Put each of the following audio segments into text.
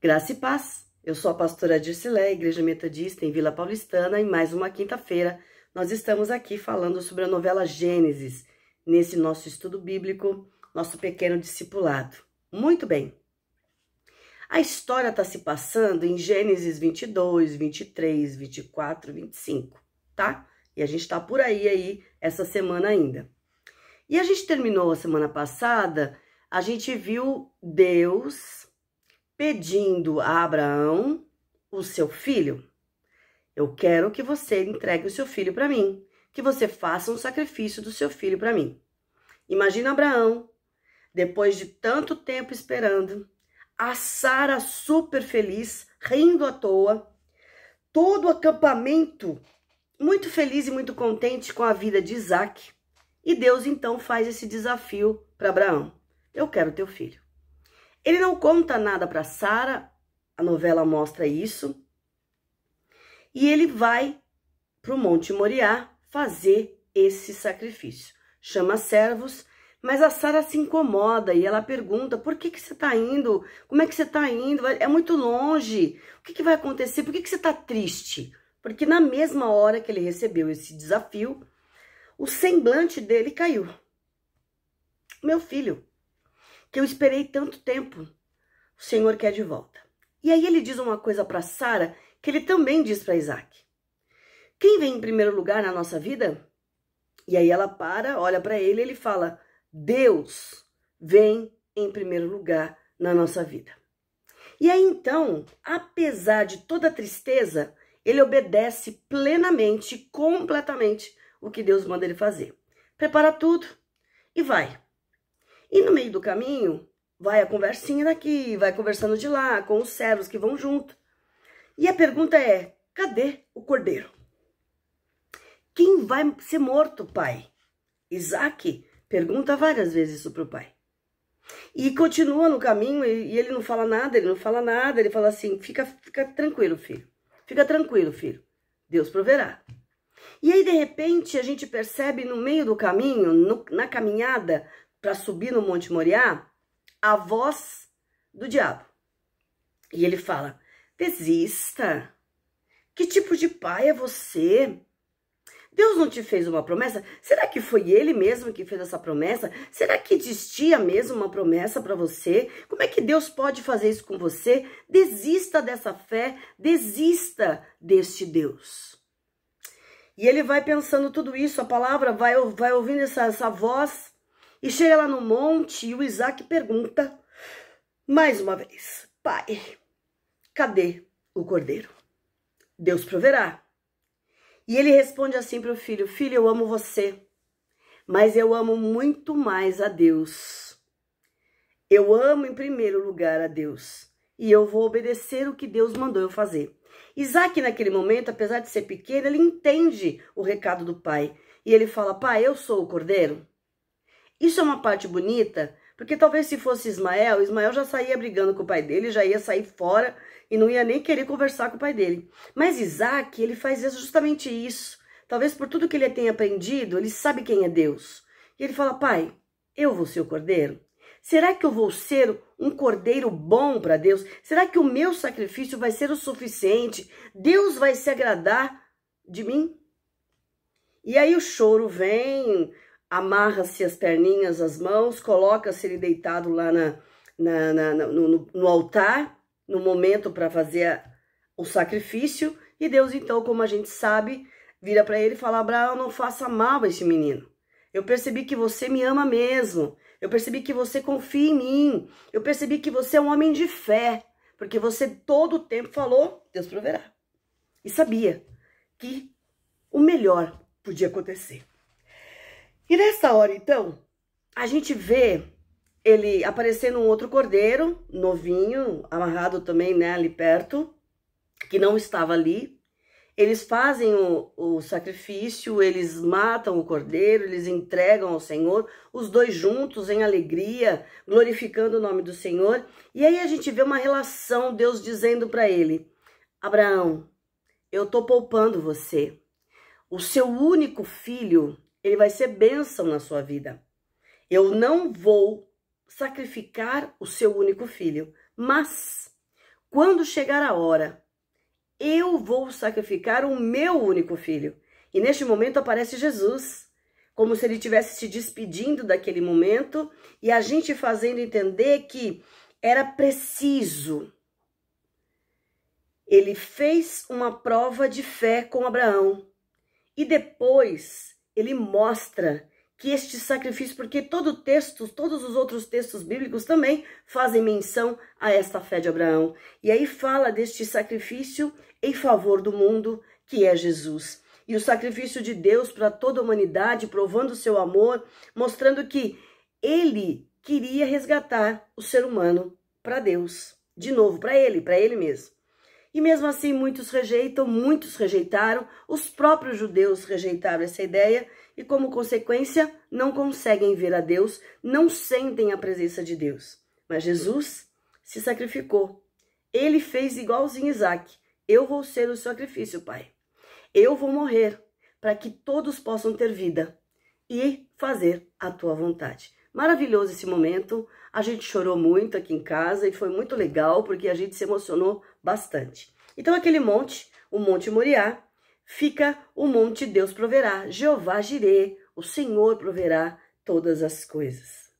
Graça e paz. Eu sou a pastora Dircilé, Igreja Metodista em Vila Paulistana, e mais uma quinta-feira nós estamos aqui falando sobre a novela Gênesis, nesse nosso estudo bíblico, nosso pequeno discipulado. Muito bem. A história está se passando em Gênesis 22, 23, 24, 25, tá? E a gente está por aí essa semana ainda. E a gente terminou a semana passada, a gente viu Deus pedindo a Abraão o seu filho. Eu quero que você entregue o seu filho para mim, que você faça um sacrifício do seu filho para mim. Imagina Abraão, depois de tanto tempo esperando, a Sara super feliz, rindo à toa, todo o acampamento muito feliz e muito contente com a vida de Isaac. E Deus então faz esse desafio para Abraão. Eu quero teu filho. Ele não conta nada para Sara, a novela mostra isso. E ele vai para o Monte Moriá fazer esse sacrifício. Chama servos, mas a Sara se incomoda e ela pergunta, por que você está indo? Como é que você está indo? É muito longe. O que vai acontecer? Por que você está triste? Porque na mesma hora que ele recebeu esse desafio, o semblante dele caiu. Meu filho, que eu esperei tanto tempo, o Senhor quer de volta. E aí ele diz uma coisa para Sara, que ele também diz para Isaac. Quem vem em primeiro lugar na nossa vida? E aí ela para, olha para ele e ele fala, Deus vem em primeiro lugar na nossa vida. E aí então, apesar de toda a tristeza, ele obedece plenamente, completamente o que Deus manda ele fazer. Prepara tudo e vai. E no meio do caminho, vai a conversinha daqui, vai conversando de lá, com os servos que vão junto. E a pergunta é, cadê o cordeiro? Quem vai ser morto, pai? Isaac pergunta várias vezes isso para o pai. E continua no caminho e ele não fala nada, ele fala assim, fica tranquilo, filho. Fica tranquilo, filho. Deus proverá. E aí, de repente, a gente percebe no meio do caminho, na caminhada, para subir no Monte Moriá, a voz do diabo. E ele fala, desista. Que tipo de pai é você? Deus não te fez uma promessa? Será que foi ele mesmo que fez essa promessa? Será que existia mesmo uma promessa para você? Como é que Deus pode fazer isso com você? Desista dessa fé, desista deste Deus. E ele vai pensando tudo isso, a palavra vai ouvindo essa voz, e chega lá no monte e o Isaac pergunta, mais uma vez, pai, cadê o cordeiro? Deus proverá. E ele responde assim para o filho, filho, eu amo você, mas eu amo muito mais a Deus. Eu amo em primeiro lugar a Deus, e eu vou obedecer o que Deus mandou eu fazer. Isaac, naquele momento, apesar de ser pequeno, ele entende o recado do pai. E ele fala, pai, eu sou o cordeiro. Isso é uma parte bonita, porque talvez se fosse Ismael já saía brigando com o pai dele, já ia sair fora e não ia nem querer conversar com o pai dele. Mas Isaac, ele faz justamente isso. Talvez por tudo que ele tenha aprendido, ele sabe quem é Deus. E ele fala, pai, eu vou ser o cordeiro? Será que eu vou ser um cordeiro bom para Deus? Será que o meu sacrifício vai ser o suficiente? Deus vai se agradar de mim? E aí o choro vem, amarra-se as perninhas, as mãos, coloca-se ele deitado lá no altar, no momento para fazer o sacrifício. E Deus então, como a gente sabe, vira para ele e fala, Abraão, não faça mal a esse menino. Eu percebi que você me ama mesmo. Eu percebi que você confia em mim. Eu percebi que você é um homem de fé. Porque você todo o tempo falou, Deus proverá. E sabia que o melhor podia acontecer. E nessa hora, então, a gente vê ele aparecendo um outro cordeiro, novinho, amarrado também, né, ali perto, que não estava ali. Eles fazem o sacrifício, eles matam o cordeiro, eles entregam ao Senhor, os dois juntos em alegria, glorificando o nome do Senhor. E aí a gente vê uma relação, Deus dizendo para ele, Abraão, eu tô poupando você. O seu único filho, ele vai ser bênção na sua vida. Eu não vou sacrificar o seu único filho, mas quando chegar a hora, eu vou sacrificar o meu único filho. E neste momento aparece Jesus, como se ele estivesse se despedindo daquele momento e a gente fazendo entender que era preciso. Ele fez uma prova de fé com Abraão e depois ele mostra que este sacrifício, porque todos os outros textos bíblicos também fazem menção a esta fé de Abraão. E aí fala deste sacrifício em favor do mundo, que é Jesus. E o sacrifício de Deus para toda a humanidade, provando o seu amor, mostrando que ele queria resgatar o ser humano para Deus. De novo, para ele mesmo. E mesmo assim, muitos rejeitaram, os próprios judeus rejeitaram essa ideia e, como consequência, não conseguem ver a Deus, não sentem a presença de Deus. Mas Jesus se sacrificou. Ele fez igualzinho Isaac. Eu vou ser o sacrifício, Pai. Eu vou morrer para que todos possam ter vida e fazer a tua vontade. Maravilhoso esse momento. A gente chorou muito aqui em casa e foi muito legal porque a gente se emocionou bastante. Então aquele monte, o Monte Moriá, fica o Monte Deus proverá. Jeová Jirê, o Senhor proverá todas as coisas.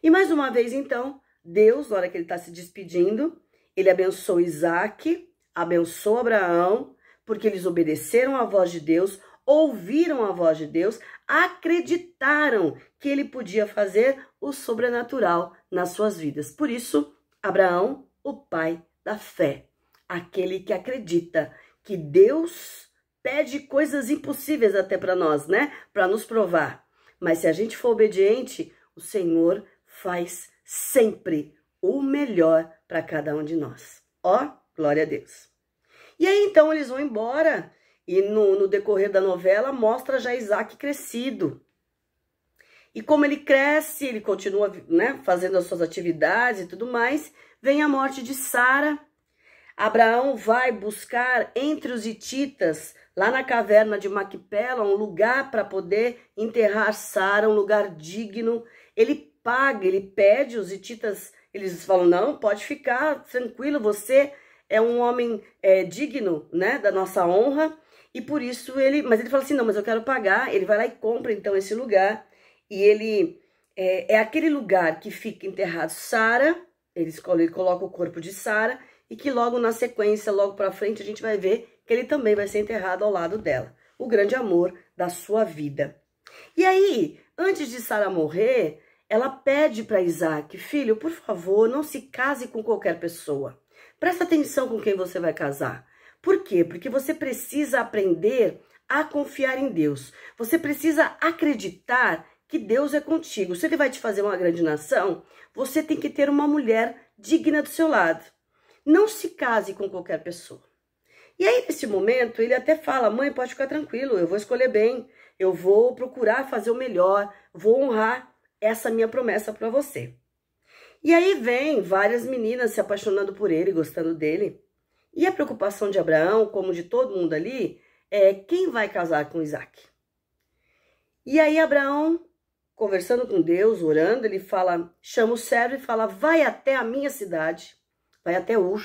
E mais uma vez então, Deus, na hora que ele está se despedindo, ele abençoa Isaac, abençoa Abraão, porque eles obedeceram à voz de Deus, ouviram a voz de Deus, acreditaram que ele podia fazer o sobrenatural nas suas vidas. Por isso, Abraão, o pai da fé, aquele que acredita que Deus pede coisas impossíveis até para nós, né? Para nos provar. Mas se a gente for obediente, o Senhor faz sempre o melhor para cada um de nós. Ó, glória a Deus. E aí então eles vão embora e no decorrer da novela mostra já Isaac crescido. E como ele cresce, ele continua, né, fazendo as suas atividades e tudo mais, vem a morte de Sara. Abraão vai buscar entre os hititas, lá na caverna de Maquipela, um lugar para poder enterrar Sara, um lugar digno. Ele paga, ele pede, os hititas, eles falam, não, pode ficar tranquilo, você é um homem digno, né, da nossa honra. E por isso mas ele fala assim, não, mas eu quero pagar. Ele vai lá e compra então esse lugar. E ele é aquele lugar que fica enterrado Sara. Ele coloca o corpo de Sara e que logo na sequência, logo para frente, a gente vai ver que ele também vai ser enterrado ao lado dela. O grande amor da sua vida. E aí, antes de Sara morrer, ela pede para Isaac, filho, por favor, não se case com qualquer pessoa. Presta atenção com quem você vai casar. Por quê? Porque você precisa aprender a confiar em Deus. Você precisa acreditar que Deus é contigo. Se ele vai te fazer uma grande nação, você tem que ter uma mulher digna do seu lado. Não se case com qualquer pessoa. E aí, nesse momento, ele até fala, mãe, pode ficar tranquilo, eu vou escolher bem, eu vou procurar fazer o melhor, vou honrar essa minha promessa para você. E aí vem várias meninas se apaixonando por ele, gostando dele. E a preocupação de Abraão, como de todo mundo ali, é quem vai casar com Isaac. E aí Abraão, conversando com Deus, orando, ele fala, chama o servo e fala, vai até a minha cidade, vai até Ur.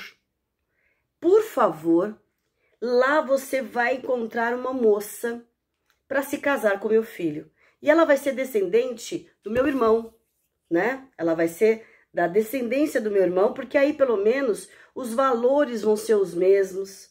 Por favor, lá você vai encontrar uma moça para se casar com meu filho. E ela vai ser descendente do meu irmão, né? Ela vai ser da descendência do meu irmão, porque aí pelo menos os valores vão ser os mesmos,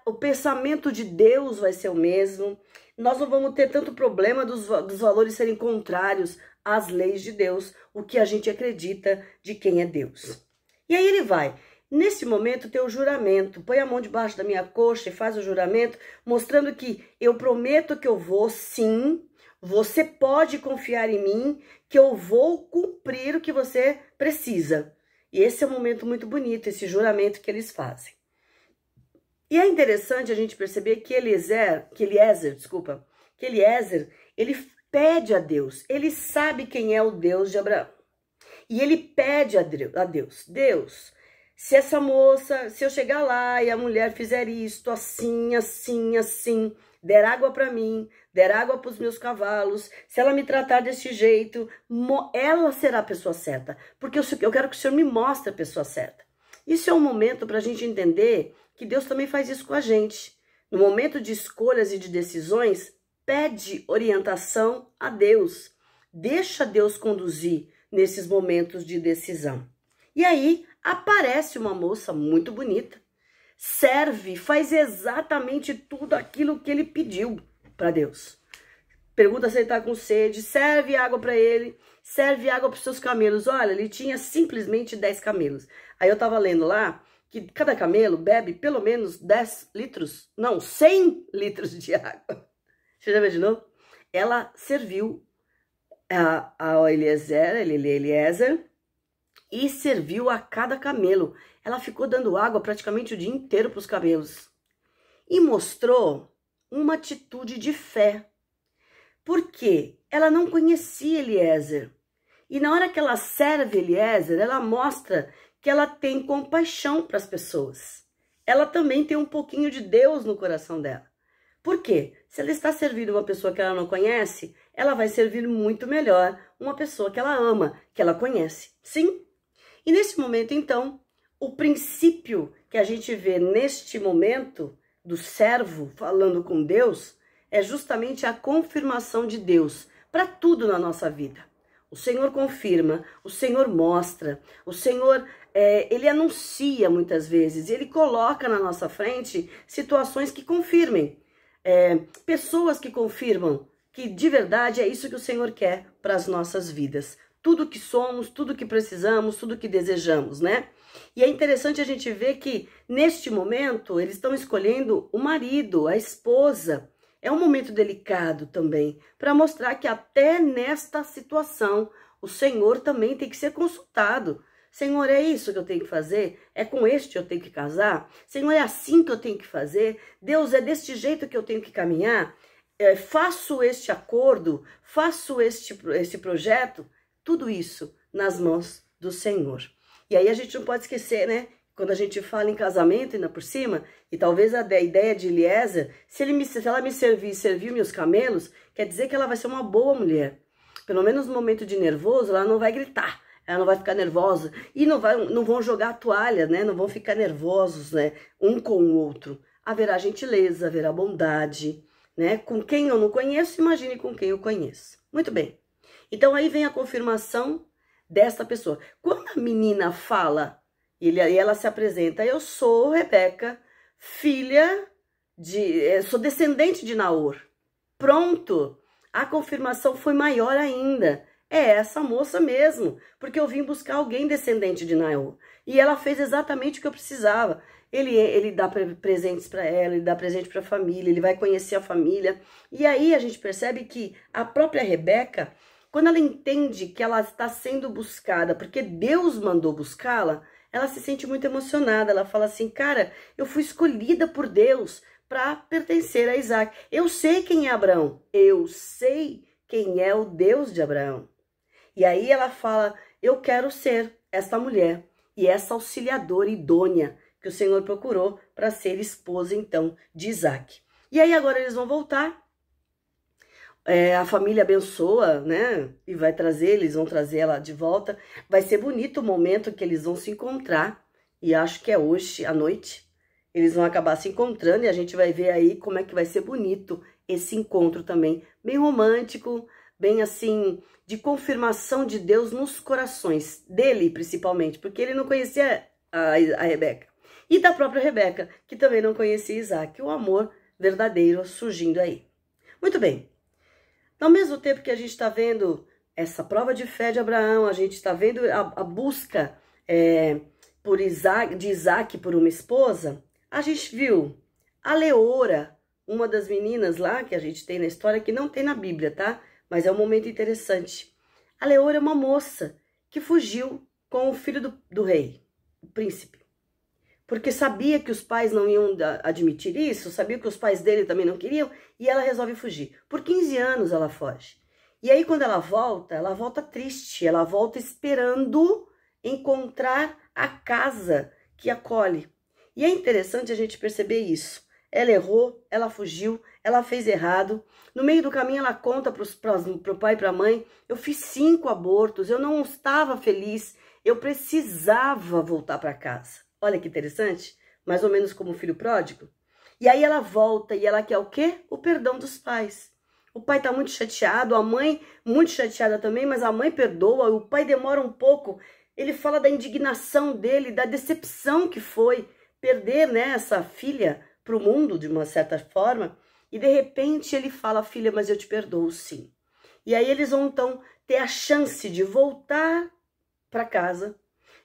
o pensamento de Deus vai ser o mesmo, nós não vamos ter tanto problema dos valores serem contrários às leis de Deus, o que a gente acredita de quem é Deus. E aí ele vai, nesse momento tem o juramento, põe a mão debaixo da minha coxa e faz o juramento, mostrando que eu prometo que eu vou sim, você pode confiar em mim, que eu vou cumprir o que você precisa. E esse é um momento muito bonito, esse juramento que eles fazem. E é interessante a gente perceber que Eliezer, ele pede a Deus, ele sabe quem é o Deus de Abraão. E ele pede a Deus, Deus, se essa moça, se eu chegar lá e a mulher fizer isto, assim, assim, assim, der água para mim, der água para os meus cavalos, se ela me tratar desse jeito, ela será a pessoa certa. Porque eu quero que o Senhor me mostre a pessoa certa. Isso é um momento para a gente entender que Deus também faz isso com a gente. No momento de escolhas e de decisões, pede orientação a Deus. Deixa Deus conduzir nesses momentos de decisão. E aí aparece uma moça muito bonita, serve, faz exatamente tudo aquilo que ele pediu para Deus. Pergunta se ele está com sede, serve água para ele, serve água para os seus camelos. Olha, ele tinha simplesmente 10 camelos. Aí eu estava lendo lá que cada camelo bebe pelo menos 10 litros, não, 100 litros de água. Você já imaginou? Ela serviu a Eliezer e serviu a cada camelo. Ela ficou dando água praticamente o dia inteiro para os camelos. E mostrou uma atitude de fé. Porque ela não conhecia Eliezer. E na hora que ela serve Eliezer, ela mostra que ela tem compaixão para as pessoas. Ela também tem um pouquinho de Deus no coração dela. Por quê? Se ela está servindo uma pessoa que ela não conhece, ela vai servir muito melhor uma pessoa que ela ama, que ela conhece. Sim? E nesse momento, então, o princípio que a gente vê neste momento do servo falando com Deus é justamente a confirmação de Deus para tudo na nossa vida. O Senhor confirma, o Senhor mostra, o Senhor, ele anuncia muitas vezes, ele coloca na nossa frente situações que confirmem, pessoas que confirmam que de verdade é isso que o Senhor quer para as nossas vidas. Tudo que somos, tudo que precisamos, tudo que desejamos, né? E é interessante a gente ver que neste momento eles estão escolhendo o marido, a esposa. É um momento delicado também, para mostrar que até nesta situação o Senhor também tem que ser consultado. Senhor, é isso que eu tenho que fazer? É com este eu tenho que casar? Senhor, é assim que eu tenho que fazer? Deus, é deste jeito que eu tenho que caminhar? Faço este acordo? Faço este projeto? Tudo isso nas mãos do Senhor. E aí a gente não pode esquecer, né? Quando a gente fala em casamento, ainda por cima, e talvez a ideia de Eliezer, se ela me servir meus camelos, quer dizer que ela vai ser uma boa mulher. Pelo menos no momento de nervoso, ela não vai gritar, ela não vai ficar nervosa. E não vão jogar a toalha, né? Não vão ficar nervosos, né? Um com o outro. Haverá gentileza, haverá bondade, né? Com quem eu não conheço, imagine com quem eu conheço. Muito bem. Então aí vem a confirmação desta pessoa. Quando a menina fala, e ela se apresenta, eu sou Rebeca, sou descendente de Naor. Pronto, a confirmação foi maior ainda. É essa moça mesmo, porque eu vim buscar alguém descendente de Naor. E ela fez exatamente o que eu precisava. Ele dá presentes para ela, ele dá presente para a família, ele vai conhecer a família. E aí a gente percebe que a própria Rebeca, quando ela entende que ela está sendo buscada, porque Deus mandou buscá-la, ela se sente muito emocionada. Ela fala assim, cara, eu fui escolhida por Deus para pertencer a Isaac. Eu sei quem é Abraão, eu sei quem é o Deus de Abraão. E aí ela fala, eu quero ser esta mulher e essa auxiliadora idônea que o Senhor procurou para ser esposa, então, de Isaac. E aí agora eles vão voltar. A família abençoa, né? E eles vão trazer ela de volta. Vai ser bonito o momento que eles vão se encontrar. E acho que é hoje à noite. Eles vão acabar se encontrando e a gente vai ver aí como é que vai ser bonito esse encontro também. Bem romântico, bem assim, de confirmação de Deus nos corações. Dele, principalmente, porque ele não conhecia a Rebeca. E da própria Rebeca, que também não conhecia Isaac. O amor verdadeiro surgindo aí. Muito bem. Ao mesmo tempo que a gente está vendo essa prova de fé de Abraão, a gente está vendo a busca de Isaac por uma esposa, a gente viu a Leora, uma das meninas lá que a gente tem na história, que não tem na Bíblia, tá? Mas é um momento interessante. A Leora é uma moça que fugiu com o filho do rei, o príncipe. Porque sabia que os pais não iam admitir isso, sabia que os pais dele também não queriam, e ela resolve fugir. Por 15 anos ela foge. E aí quando ela volta triste, ela volta esperando encontrar a casa que acolhe. E é interessante a gente perceber isso. Ela errou, ela fugiu, ela fez errado. No meio do caminho ela conta para o pai e para a mãe, eu fiz 5 abortos, eu não estava feliz, eu precisava voltar para casa. Olha que interessante, mais ou menos como o filho pródigo. E aí ela volta e ela quer o quê? O perdão dos pais. O pai tá muito chateado, a mãe muito chateada também, mas a mãe perdoa, o pai demora um pouco. Ele fala da indignação dele, da decepção que foi perder, né, essa filha para o mundo, de uma certa forma. E de repente ele fala, filha, mas eu te perdoo sim. E aí eles vão então ter a chance de voltar para casa,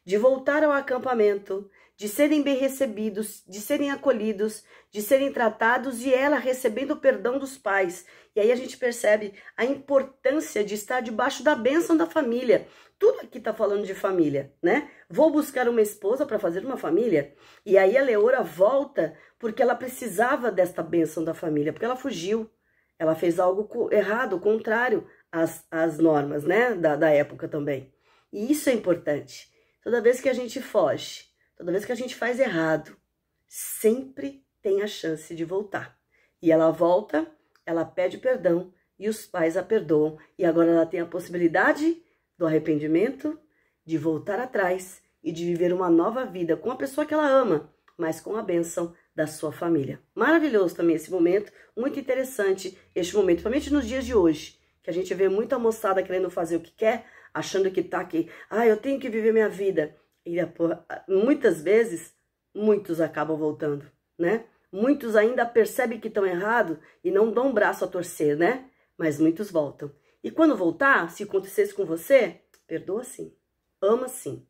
de voltar ao acampamento, de serem bem recebidos, de serem acolhidos, de serem tratados e ela recebendo o perdão dos pais. E aí a gente percebe a importância de estar debaixo da bênção da família. Tudo aqui está falando de família, né? Vou buscar uma esposa para fazer uma família. E aí a Leora volta porque ela precisava desta bênção da família, porque ela fugiu. Ela fez algo errado, contrário às normas, né? Da época também. E isso é importante. Toda vez que a gente foge, toda vez que a gente faz errado, sempre tem a chance de voltar. E ela volta, ela pede perdão e os pais a perdoam. E agora ela tem a possibilidade do arrependimento, de voltar atrás e de viver uma nova vida com a pessoa que ela ama, mas com a bênção da sua família. Maravilhoso também esse momento, muito interessante este momento, principalmente nos dias de hoje, que a gente vê muita moçada querendo fazer o que quer, achando que tá aqui, eu tenho que viver minha vida. E muitas vezes, muitos acabam voltando, né? Muitos ainda percebem que estão errados e não dão um braço a torcer, né? Mas muitos voltam. E quando voltar, se acontecesse com você, perdoa sim, ama sim,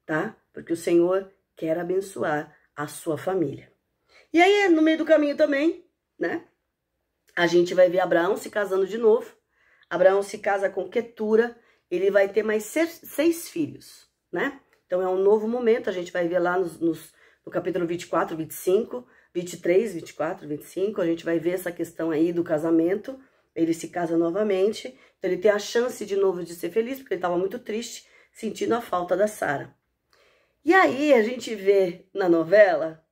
tá? Porque o Senhor quer abençoar a sua família. E aí, no meio do caminho também, né? A gente vai ver Abraão se casando de novo. Abraão se casa com Quetura, ele vai ter mais 6 filhos, né? Então é um novo momento, a gente vai ver lá no capítulo 24, 25, 23, 24, 25, a gente vai ver essa questão aí do casamento. Ele se casa novamente, então ele tem a chance de novo de ser feliz, porque ele estava muito triste, sentindo a falta da Sara. E aí a gente vê na novela,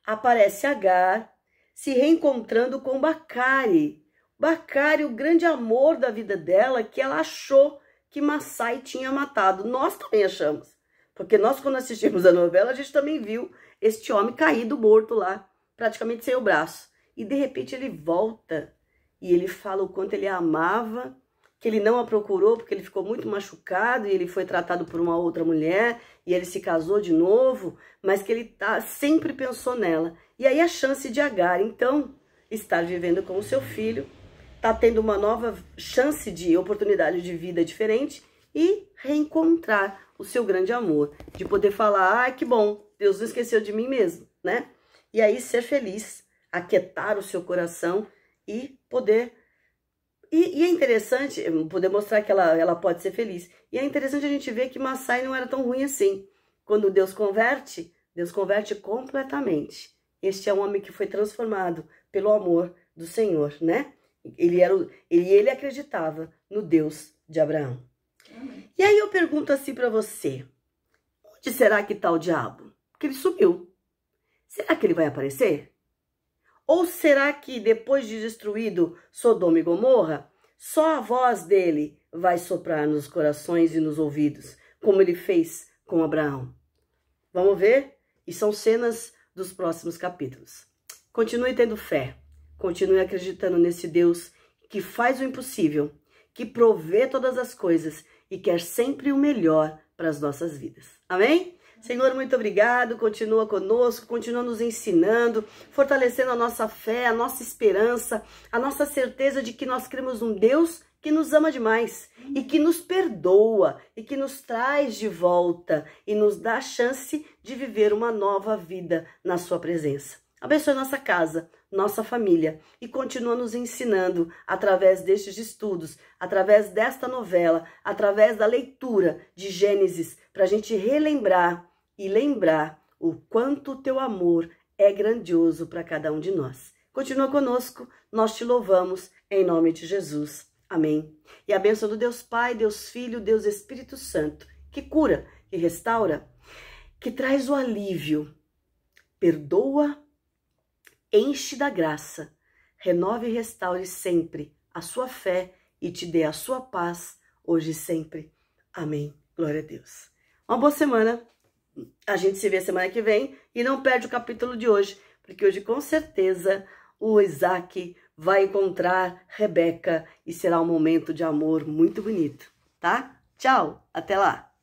aparece Agar se reencontrando com Bacari. Bacari, o grande amor da vida dela, que ela achou que Massai tinha matado. Nós também achamos, porque nós quando assistimos a novela, a gente também viu este homem caído, morto lá, praticamente sem o braço. E de repente ele volta e ele fala o quanto ele a amava, que ele não a procurou porque ele ficou muito machucado e ele foi tratado por uma outra mulher e ele se casou de novo, mas que ele sempre pensou nela. E aí a chance de Agar, então, estar vivendo com o seu filho, tá tendo uma nova chance de oportunidade de vida diferente e reencontrar o seu grande amor, de poder falar, que bom, Deus não esqueceu de mim mesmo, né? E aí ser feliz, aquietar o seu coração e poder... E é interessante poder mostrar que ela pode ser feliz. E é interessante a gente ver que Massai não era tão ruim assim. Quando Deus converte completamente. Este é um homem que foi transformado pelo amor do Senhor, né? Ele acreditava no Deus de Abraão. E aí eu pergunto assim para você, onde será que está o diabo? Porque ele sumiu. Será que ele vai aparecer? Ou será que depois de destruído Sodoma e Gomorra, só a voz dele vai soprar nos corações e nos ouvidos, como ele fez com Abraão? Vamos ver? E são cenas dos próximos capítulos. Continue tendo fé, continue acreditando nesse Deus que faz o impossível, que provê todas as coisas e quer sempre o melhor para as nossas vidas. Amém? Senhor, muito obrigado, continua conosco, continua nos ensinando, fortalecendo a nossa fé, a nossa esperança, a nossa certeza de que nós cremos num Deus que nos ama demais e que nos perdoa e que nos traz de volta e nos dá a chance de viver uma nova vida na sua presença. Abençoe nossa casa, nossa família e continua nos ensinando através destes estudos, através desta novela, através da leitura de Gênesis, para a gente relembrar e lembrar o quanto o teu amor é grandioso para cada um de nós. Continua conosco, nós te louvamos em nome de Jesus. Amém. E a bênção do Deus Pai, Deus Filho, Deus Espírito Santo, que cura, que restaura, que traz o alívio, perdoa, enche da graça, renove e restaure sempre a sua fé e te dê a sua paz, hoje e sempre. Amém. Glória a Deus. Uma boa semana. A gente se vê semana que vem e não perde o capítulo de hoje, porque hoje com certeza o Isaac vai encontrar Rebeca e será um momento de amor muito bonito, tá? Tchau, até lá!